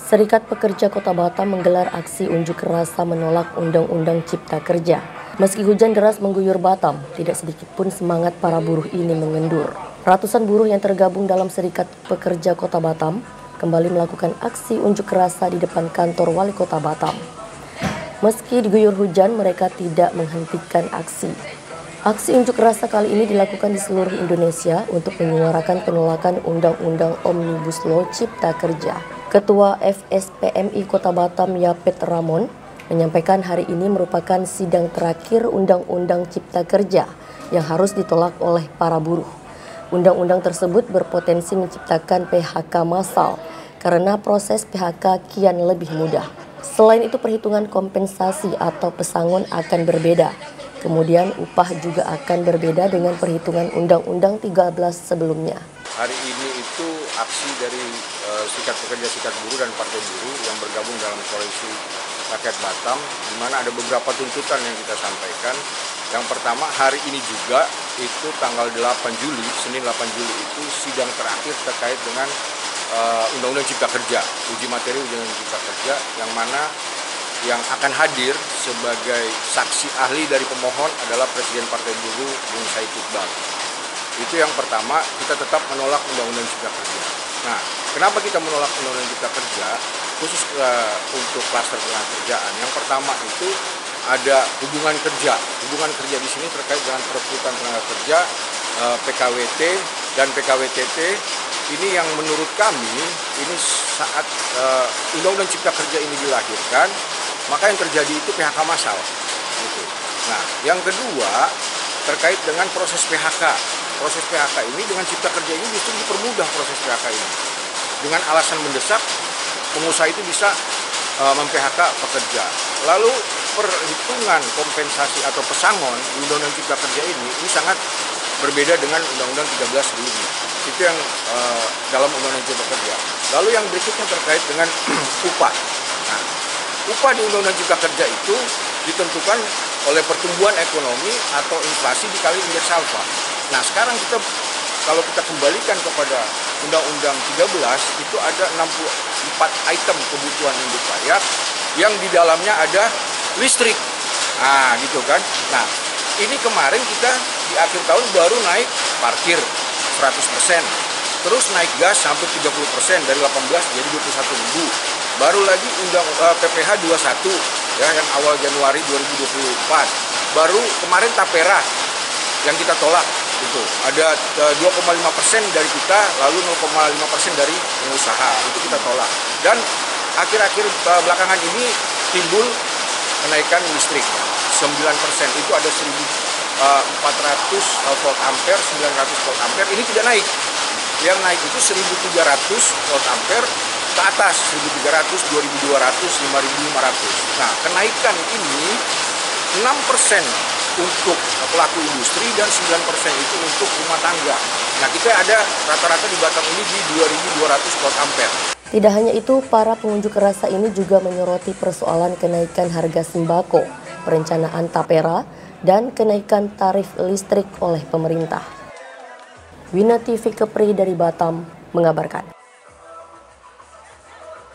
Serikat Pekerja Kota Batam menggelar aksi unjuk rasa menolak Undang-Undang Cipta Kerja. Meski hujan deras mengguyur Batam, tidak sedikit pun semangat para buruh ini mengendur. Ratusan buruh yang tergabung dalam Serikat Pekerja Kota Batam kembali melakukan aksi unjuk rasa di depan kantor Wali Kota Batam. Meski diguyur hujan, mereka tidak menghentikan aksi. Aksi unjuk rasa kali ini dilakukan di seluruh Indonesia untuk menyuarakan penolakan Undang-Undang Omnibus Law Cipta Kerja. Ketua FSPMI Kota Batam Yapet Ramon menyampaikan hari ini merupakan sidang terakhir Undang-Undang Cipta Kerja yang harus ditolak oleh para buruh. Undang-undang tersebut berpotensi menciptakan PHK massal karena proses PHK kian lebih mudah. Selain itu, perhitungan kompensasi atau pesangon akan berbeda. Kemudian upah juga akan berbeda dengan perhitungan Undang-Undang 13 sebelumnya. Hari ini itu aksi dari Serikat Pekerja, Serikat Buruh dan Partai Buruh yang bergabung dalam Koalisi Rakyat Batam, di mana ada beberapa tuntutan yang kita sampaikan. Yang pertama, hari ini juga itu tanggal 8 Juli, Senin 8 Juli itu sidang terakhir terkait dengan Undang-Undang Cipta Kerja, uji materi Undang-Undang Cipta Kerja, yang mana yang akan hadir sebagai saksi ahli dari pemohon adalah Presiden Partai Buruh Bung Said Iqbal. Itu yang pertama, kita tetap menolak Undang-Undang Cipta Kerja. Nah, kenapa kita menolak Undang-Undang Cipta Kerja? Khusus untuk klaster ketenagakerjaan. Yang pertama itu ada hubungan kerja. Hubungan kerja di sini terkait dengan perekrutan tenaga kerja, PKWT dan PKWTT. Ini yang menurut kami, ini saat Undang-Undang Cipta Kerja ini dilahirkan, maka yang terjadi itu PHK massal. Gitu. Nah, yang kedua terkait dengan proses PHK. Proses PHK ini dengan Cipta Kerja ini justru dipermudah proses PHK ini. Dengan alasan mendesak, pengusaha itu bisa mem-PHK pekerja. Lalu perhitungan kompensasi atau pesangon di Undang-Undang Cipta Kerja ini sangat berbeda dengan Undang-Undang 13 sebelumnya. Itu yang dalam Undang-Undang Cipta Kerja. Lalu yang berikutnya terkait dengan upah. Nah, upah di Undang-Undang Cipta Kerja itu ditentukan oleh pertumbuhan ekonomi atau inflasi dikali indeks alfa. Nah, sekarang kalau kita kembalikan kepada Undang-Undang 13 itu ada 64 item kebutuhan hidup layak yang di dalamnya ada listrik. Nah, gitu kan. Nah, ini kemarin kita di akhir tahun baru naik parkir 100%. Terus naik gas sampai 30% dari 18 jadi 21.000. Baru lagi PPh 21 ya yang awal Januari 2024. Baru kemarin Tapera yang kita tolak itu ada 2,5% dari kita, lalu 0,5% dari pengusaha itu kita tolak. Dan akhir-akhir belakangan ini timbul kenaikan listrik 9%, itu ada 1.400 volt ampere, 900 volt ampere, ini tidak naik. Yang naik itu 1.300 volt ampere ke atas, 1.300, 2.200, 5.500. Nah, kenaikan ini 6% untuk pelaku industri dan 9% itu untuk rumah tangga. Nah, kita ada rata-rata di Batam ini di 2.200 volt ampere. Tidak hanya itu, para pengunjuk rasa ini juga menyoroti persoalan kenaikan harga sembako, perencanaan Tapera, dan kenaikan tarif listrik oleh pemerintah. Wina TV Kepri dari Batam mengabarkan.